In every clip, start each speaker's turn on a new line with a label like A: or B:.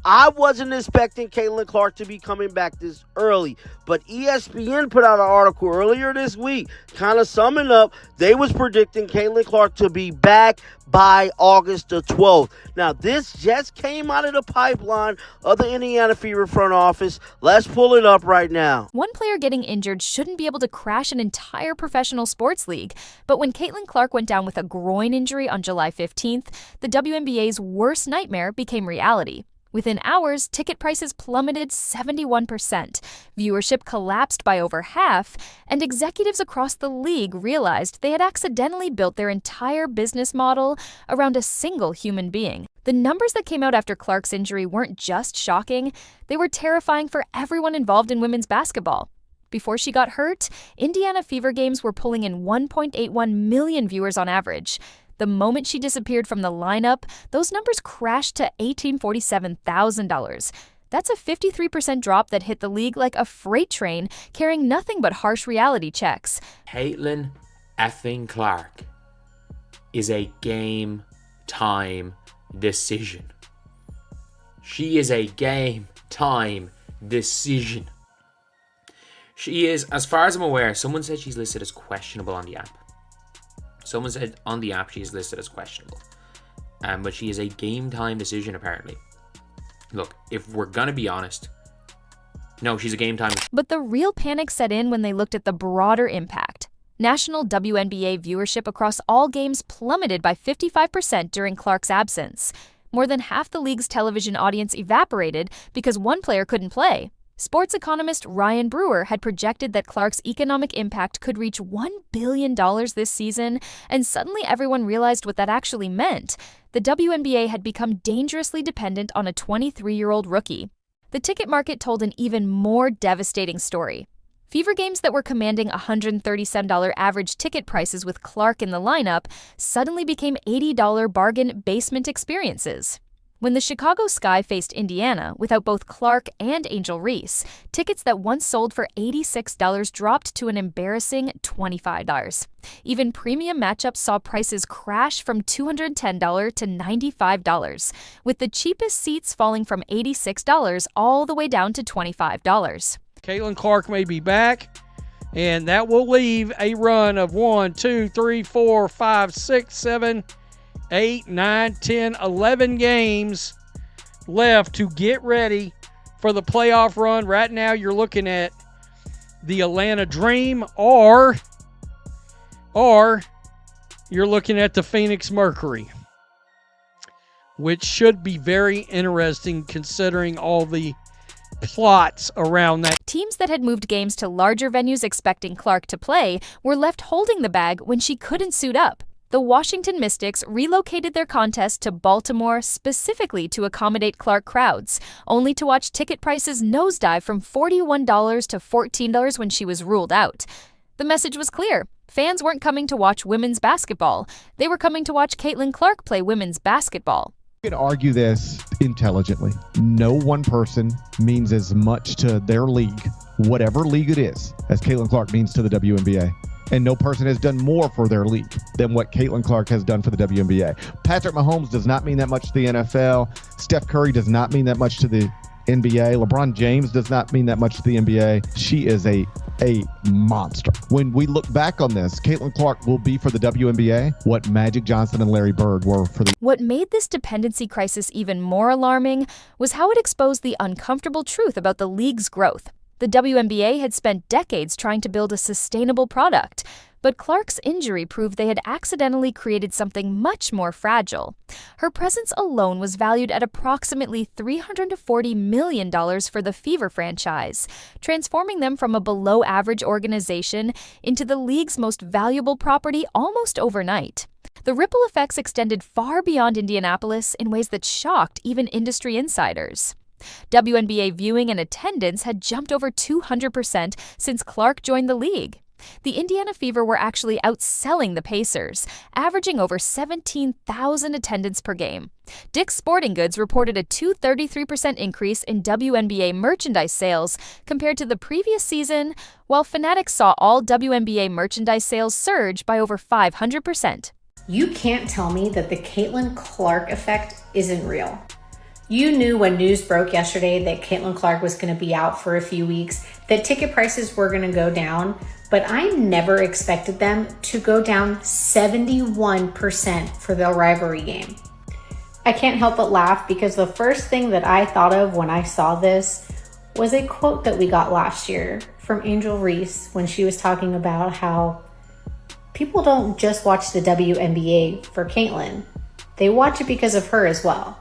A: I wasn't expecting Caitlin Clark to be coming back this early, but ESPN put out an article earlier this week kind of summing up. They was predicting Caitlin Clark to be back by August the 12th. Now, this just came out of the pipeline of the Indiana Fever front office. Let's pull it up right now.
B: One player getting injured shouldn't be able to crash an entire professional sports league, but when Caitlin Clark went down with a groin injury on July 15th, the WNBA's worst nightmare became reality. Within hours, ticket prices plummeted 71%, viewership collapsed by over half, and executives across the league realized they had accidentally built their entire business model around a single human being. The numbers that came out after Clark's injury weren't just shocking, they were terrifying for everyone involved in women's basketball. Before she got hurt, Indiana Fever games were pulling in 1.81 million viewers on average. The moment she disappeared from the lineup, those numbers crashed to $1,847,000. That's a 53% drop that hit the league like a freight train, carrying nothing but harsh reality checks.
C: Caitlin effing Clark is a game-time decision. She is a game-time decision. She is, as far as I'm aware, someone said she's listed as questionable on the app. Someone said on the app she is listed as questionable. But she is a game time decision, apparently. Look, if we're going to be honest, no, she's a game time.
B: But the real panic set in when they looked at the broader impact. National WNBA viewership across all games plummeted by 55% during Clark's absence. More than half the league's television audience evaporated because one player couldn't play. Sports economist Ryan Brewer had projected that Clark's economic impact could reach $1 billion this season, and suddenly everyone realized what that actually meant. The WNBA had become dangerously dependent on a 23-year-old rookie. The ticket market told an even more devastating story. Fever games that were commanding $137 average ticket prices with Clark in the lineup suddenly became $80 bargain basement experiences. When the Chicago Sky faced Indiana without both Clark and Angel Reese, tickets that once sold for $86 dropped to an embarrassing $25. Even premium matchups saw prices crash from $210 to $95, with the cheapest seats falling from $86 all the way down to $25.
D: Caitlin Clark may be back, and that will leave a run of 1, 2, 3, 4, 5, 6, 7, 8, 9, 10, 11 games left to get ready for the playoff run. Right now, you're looking at the Atlanta Dream or you're looking at the Phoenix Mercury, which should be very interesting considering all the plots around that.
B: Teams that had moved games to larger venues expecting Clark to play were left holding the bag when she couldn't suit up. The Washington Mystics relocated their contest to Baltimore specifically to accommodate Clark crowds, only to watch ticket prices nosedive from $41 to $14 when she was ruled out. The message was clear. Fans weren't coming to watch women's basketball. They were coming to watch Caitlin Clark play women's basketball.
E: You can argue this intelligently. No one person means as much to their league, whatever league it is, as Caitlin Clark means to the WNBA. And no person has done more for their league than what Caitlin Clark has done for the WNBA. Patrick Mahomes does not mean that much to the NFL. Steph Curry does not mean that much to the NBA. LeBron James does not mean that much to the NBA. She is a monster. When we look back on this, Caitlin Clark will be for the WNBA what Magic Johnson and Larry Bird were for the...
B: What made this dependency crisis even more alarming was how it exposed the uncomfortable truth about the league's growth. The WNBA had spent decades trying to build a sustainable product, but Clark's injury proved they had accidentally created something much more fragile. Her presence alone was valued at approximately $340 million for the Fever franchise, transforming them from a below-average organization into the league's most valuable property almost overnight. The ripple effects extended far beyond Indianapolis in ways that shocked even industry insiders. WNBA viewing and attendance had jumped over 200% since Clark joined the league. The Indiana Fever were actually outselling the Pacers, averaging over 17,000 attendance per game. Dick's Sporting Goods reported a 233% increase in WNBA merchandise sales compared to the previous season, while Fanatics saw all WNBA merchandise sales surge by over 500%.
F: You can't tell me that the Caitlin Clark effect isn't real. You knew when news broke yesterday that Caitlin Clark was going to be out for a few weeks, that ticket prices were going to go down, but I never expected them to go down 71% for the rivalry game. I can't help but laugh because the first thing that I thought of when I saw this was a quote that we got last year from Angel Reese when she was talking about how people don't just watch the WNBA for Caitlin. They watch it because of her as well.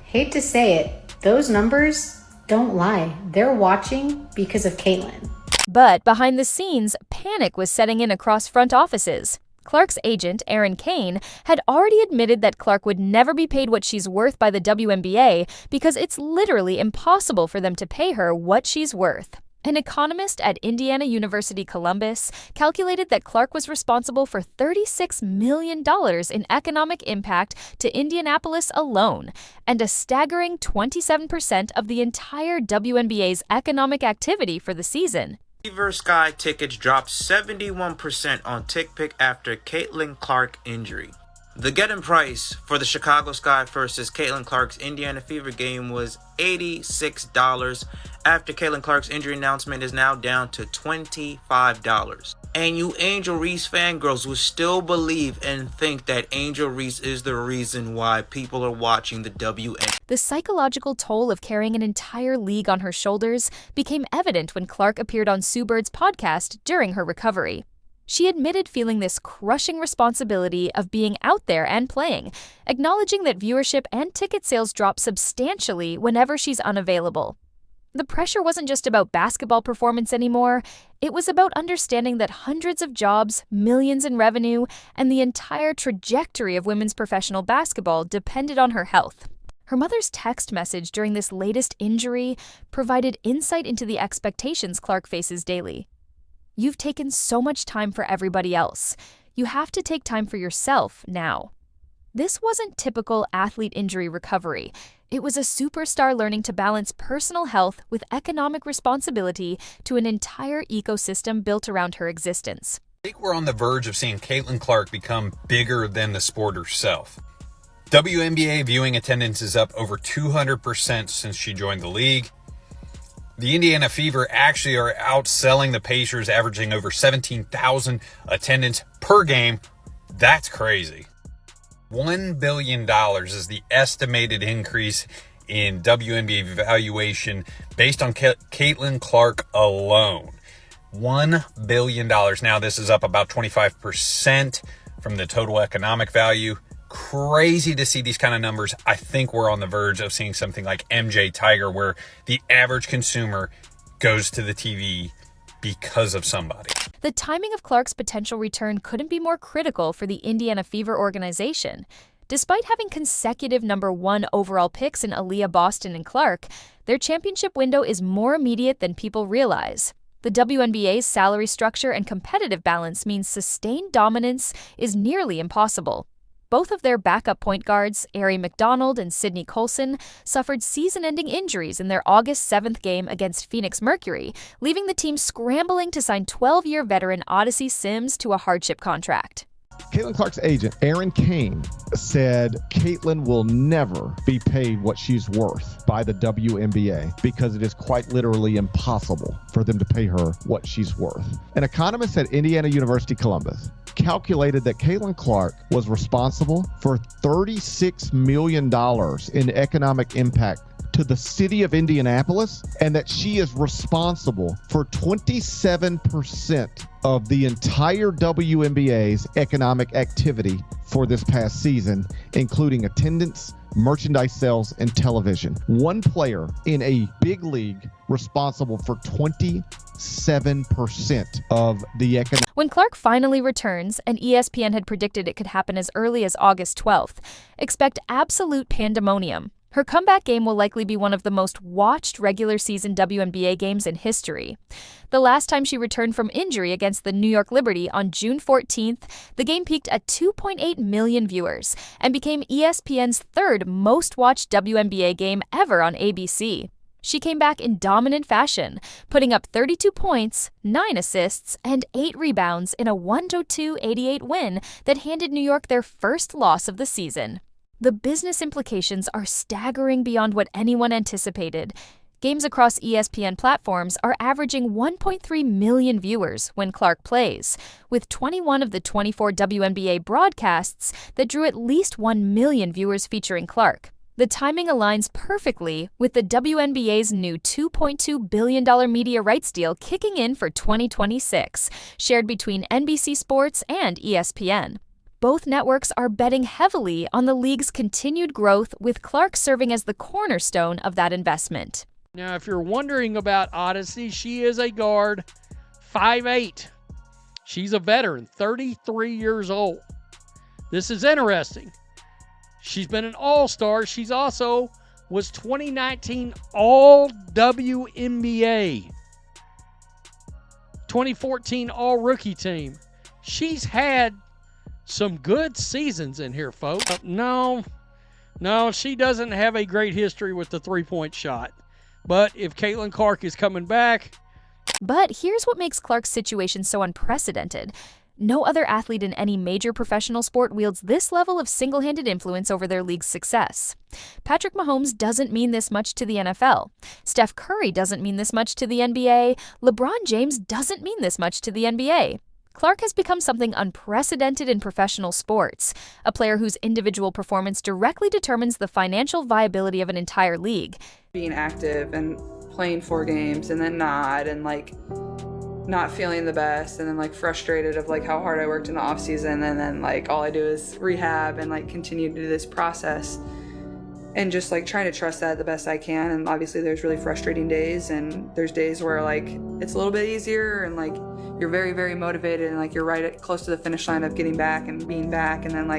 F: Hate to say it, those numbers don't lie. They're watching because of Caitlin.
B: But behind the scenes, panic was setting in across front offices. Clark's agent, Erin Kane, had already admitted that Clark would never be paid what she's worth by the WNBA because it's literally impossible for them to pay her what she's worth. An economist at Indiana University Columbus calculated that Clark was responsible for $36 million in economic impact to Indianapolis alone, and a staggering 27% of the entire WNBA's economic activity for the season.
G: Fever Sky tickets dropped 71% on TickPick after Caitlin Clark injury. The get-in price for the Chicago Sky versus Caitlin Clark's Indiana Fever game was $86. After Caitlin Clark's injury announcement is now down to $25. And you Angel Reese fangirls will still believe and think that Angel Reese is the reason why people are watching the WNBA.
B: The psychological toll of carrying an entire league on her shoulders became evident when Clark appeared on Sue Bird's podcast during her recovery. She admitted feeling this crushing responsibility of being out there and playing, acknowledging that viewership and ticket sales drop substantially whenever she's unavailable. The pressure wasn't just about basketball performance anymore. It was about understanding that hundreds of jobs, millions in revenue, and the entire trajectory of women's professional basketball depended on her health. Her mother's text message during this latest injury provided insight into the expectations Clark faces daily. You've taken so much time for everybody else. You have to take time for yourself now. This wasn't typical athlete injury recovery. It was a superstar learning to balance personal health with economic responsibility to an entire ecosystem built around her existence.
H: I think we're on the verge of seeing Caitlin Clark become bigger than the sport herself. WNBA viewing attendance is up over 200% since she joined the league. The Indiana Fever actually are outselling the Pacers, averaging over 17,000 attendance per game. That's crazy. $1 billion is the estimated increase in WNBA valuation based on Caitlin Clark alone. $1 billion. Now, this is up about 25% from the total economic value. Crazy to see these kind of numbers. I think we're on the verge of seeing something like MJ Tiger, where the average consumer goes to the TV because of somebody.
B: The timing of Clark's potential return couldn't be more critical for the Indiana Fever organization. Despite having consecutive #1 overall picks in Aaliyah, Boston, and Clark, their championship window is more immediate than people realize. The WNBA's salary structure and competitive balance means sustained dominance is nearly impossible. Both of their backup point guards, Ari McDonald and Sydney Colson, suffered season-ending injuries in their August 7th game against Phoenix Mercury, leaving the team scrambling to sign 12-year veteran Odyssey Sims to a hardship contract.
E: Caitlin Clark's agent, Erin Kane, said Caitlin will never be paid what she's worth by the WNBA because it is quite literally impossible for them to pay her what she's worth. An economist at Indiana University Columbus calculated that Caitlin Clark was responsible for $36 million in economic impact to the city of Indianapolis, and that she is responsible for 27% of the entire WNBA's economic activity for this past season, including attendance, merchandise sales, and television. One player in a big league responsible for 27% of the economic.
B: When Clark finally returns, and ESPN had predicted it could happen as early as August 12th, expect absolute pandemonium. Her comeback game will likely be one of the most watched regular season WNBA games in history. The last time she returned from injury against the New York Liberty on June 14th, the game peaked at 2.8 million viewers and became ESPN's third most watched WNBA game ever on ABC. She came back in dominant fashion, putting up 32 points, 9 assists, and 8 rebounds in a 102-88 win that handed New York their first loss of the season. The business implications are staggering beyond what anyone anticipated. Games across ESPN platforms are averaging 1.3 million viewers when Clark plays, with 21 of the 24 WNBA broadcasts that drew at least 1 million viewers featuring Clark. The timing aligns perfectly with the WNBA's new $2.2 billion media rights deal kicking in for 2026, shared between NBC Sports and ESPN. Both networks are betting heavily on the league's continued growth, with Clark serving as the cornerstone of that investment.
D: Now, if you're wondering about Odyssey, she is a guard, 5'8". She's a veteran, 33 years old. This is interesting. She's been an all-star. She's also was 2019 All-WNBA, 2014 All-Rookie Team. She's had some good seasons in here, folks. No, she doesn't have a great history with the three-point shot. But if Caitlin Clark is coming back...
B: But here's what makes Clark's situation so unprecedented. No other athlete in any major professional sport wields this level of single-handed influence over their league's success. Patrick Mahomes doesn't mean this much to the NFL. Steph Curry doesn't mean this much to the NBA. LeBron James doesn't mean this much to the NBA. Clark has become something unprecedented in professional sports, a player whose individual performance directly determines the financial viability of an entire league.
I: Being active and playing 4 games and then not, and not feeling the best, and then frustrated of how hard I worked in the off season, and then all I do is rehab and continue to do this process, and just trying to trust that the best I can. And obviously there's really frustrating days, and there's days where it's a little bit easier, and you're very, very motivated, and you're close to the finish line of getting back and being back, and then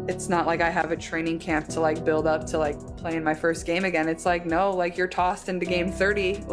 I: it's not like I have a training camp to build up to playing my first game again. It's no, you're tossed into game 30,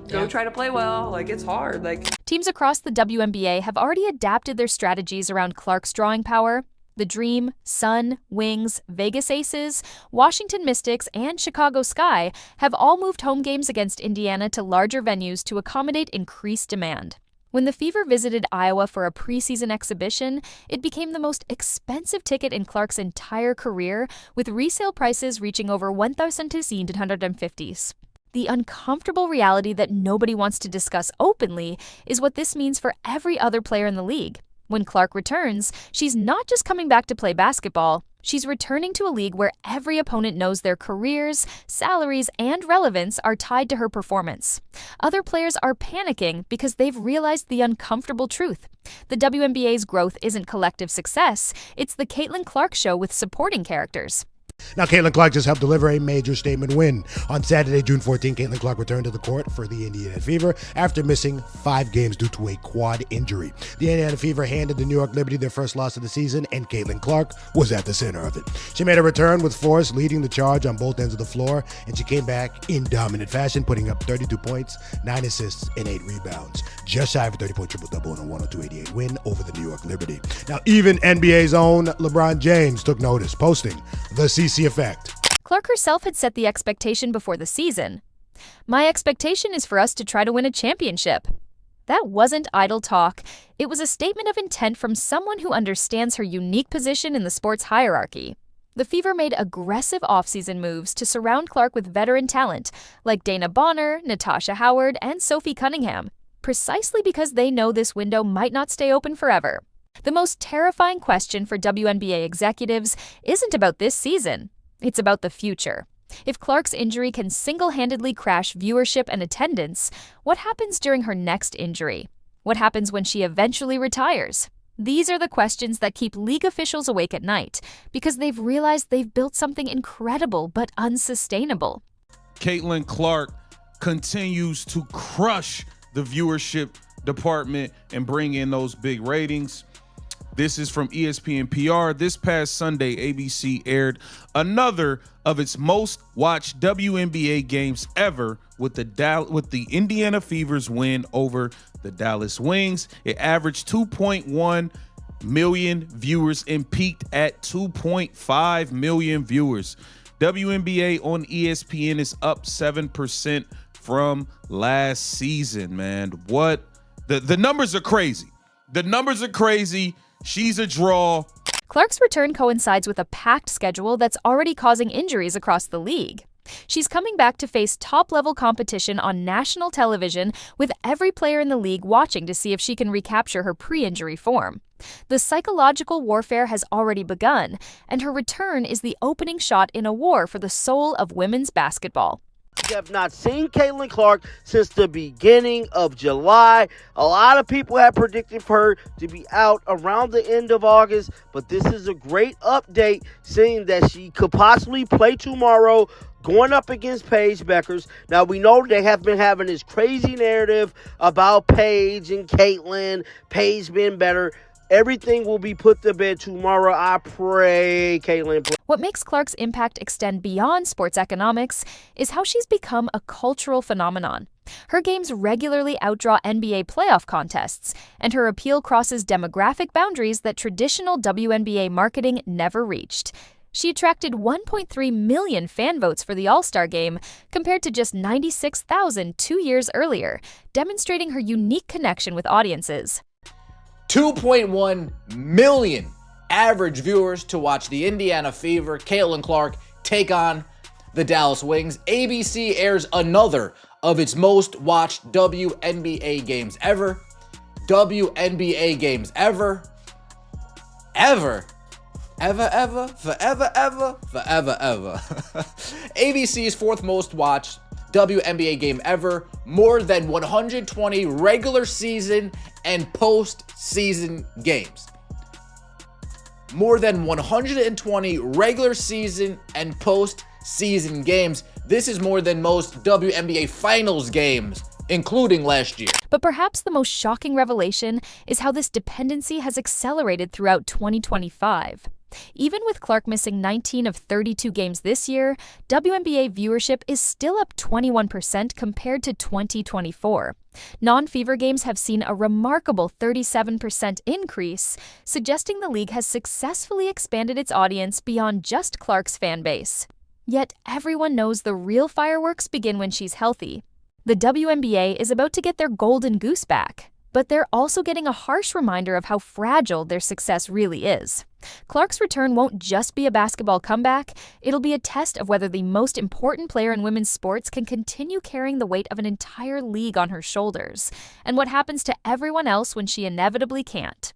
I: go try to play well. It's hard.
B: Teams across the WNBA have already adapted their strategies around Clark's drawing power. The Dream, Sun, Wings, Vegas Aces, Washington Mystics, and Chicago Sky have all moved home games against Indiana to larger venues to accommodate increased demand. When the Fever visited Iowa for a preseason exhibition, it became the most expensive ticket in Clark's entire career, with resale prices reaching over $1,250. The uncomfortable reality that nobody wants to discuss openly is what this means for every other player in the league. When Clark returns, she's not just coming back to play basketball. She's returning to a league where every opponent knows their careers, salaries, and relevance are tied to her performance. Other players are panicking because they've realized the uncomfortable truth. The WNBA's growth isn't collective success, it's the Caitlin Clark show with supporting characters.
J: Now, Caitlin Clark just helped deliver a major statement win. On Saturday, June 14, Caitlin Clark returned to the court for the Indiana Fever after missing 5 games due to a quad injury. The Indiana Fever handed the New York Liberty their first loss of the season, and Caitlin Clark was at the center of it. She made a return with force, leading the charge on both ends of the floor, and she came back in dominant fashion, putting up 32 points, 9 assists, and 8 rebounds. Just shy of a 30-point triple-double in a 102-88 win over the New York Liberty. Now, even NBA's own LeBron James took notice, posting the CC effect.
B: Clark herself had set the expectation before the season. "My expectation is for us to try to win a championship." That wasn't idle talk. It was a statement of intent from someone who understands her unique position in the sports hierarchy. The Fever made aggressive offseason moves to surround Clark with veteran talent like Dana Bonner, Natasha Howard, and Sophie Cunningham, precisely because they know this window might not stay open forever. The most terrifying question for WNBA executives isn't about this season. It's about the future. If Clark's injury can single-handedly crash viewership and attendance, what happens during her next injury? What happens when she eventually retires? These are the questions that keep league officials awake at night, because they've realized they've built something incredible but unsustainable.
K: Caitlin Clark continues to crush the viewership department and bring in those big ratings. This is from ESPN PR. This past Sunday, ABC aired another of its most watched WNBA games ever with the Indiana Fever's win over the Dallas Wings. It averaged 2.1 million viewers and peaked at 2.5 million viewers. WNBA on ESPN is up 7% from last season, man. What? The numbers are crazy. The numbers are crazy. She's a draw.
B: Clark's return coincides with a packed schedule that's already causing injuries across the league. She's coming back to face top-level competition on national television, with every player in the league watching to see if she can recapture her pre-injury form. The psychological warfare has already begun, and her return is the opening shot in a war for the soul of women's basketball.
A: We have not seen Caitlin Clark since the beginning of July. A lot of people have predicted for her to be out around the end of August, but this is a great update, seeing that she could possibly play tomorrow going up against Paige Beckers. Now, we know they have been having this crazy narrative about Paige and Caitlin, Paige being better. Everything will be put to bed tomorrow. I pray Caitlin.
B: What makes Clark's impact extend beyond sports economics is how she's become a cultural phenomenon. Her games regularly outdraw NBA playoff contests, and her appeal crosses demographic boundaries that traditional WNBA marketing never reached. She attracted 1.3 million fan votes for the All-Star Game, compared to just 96,000 2 years earlier, demonstrating her unique connection with audiences.
L: 2.1 million average viewers to watch the Indiana Fever, Caitlin Clark, take on the Dallas Wings. ABC airs another of its most watched WNBA games ever. WNBA games ever. Ever. Ever, ever, forever, ever, forever, ever. ABC's fourth most watched WNBA game ever. More than 120 regular season and post-season games. More than 120 regular season and post-season games. This is more than most WNBA finals games, including last year.
B: But perhaps the most shocking revelation is how this dependency has accelerated throughout 2025. Even with Clark missing 19 of 32 games this year, WNBA viewership is still up 21% compared to 2024. Non-Fever games have seen a remarkable 37% increase, suggesting the league has successfully expanded its audience beyond just Clark's fan base. Yet everyone knows the real fireworks begin when she's healthy. The WNBA is about to get their golden goose back, but they're also getting a harsh reminder of how fragile their success really is. Clark's return won't just be a basketball comeback, it'll be a test of whether the most important player in women's sports can continue carrying the weight of an entire league on her shoulders, and what happens to everyone else when she inevitably can't.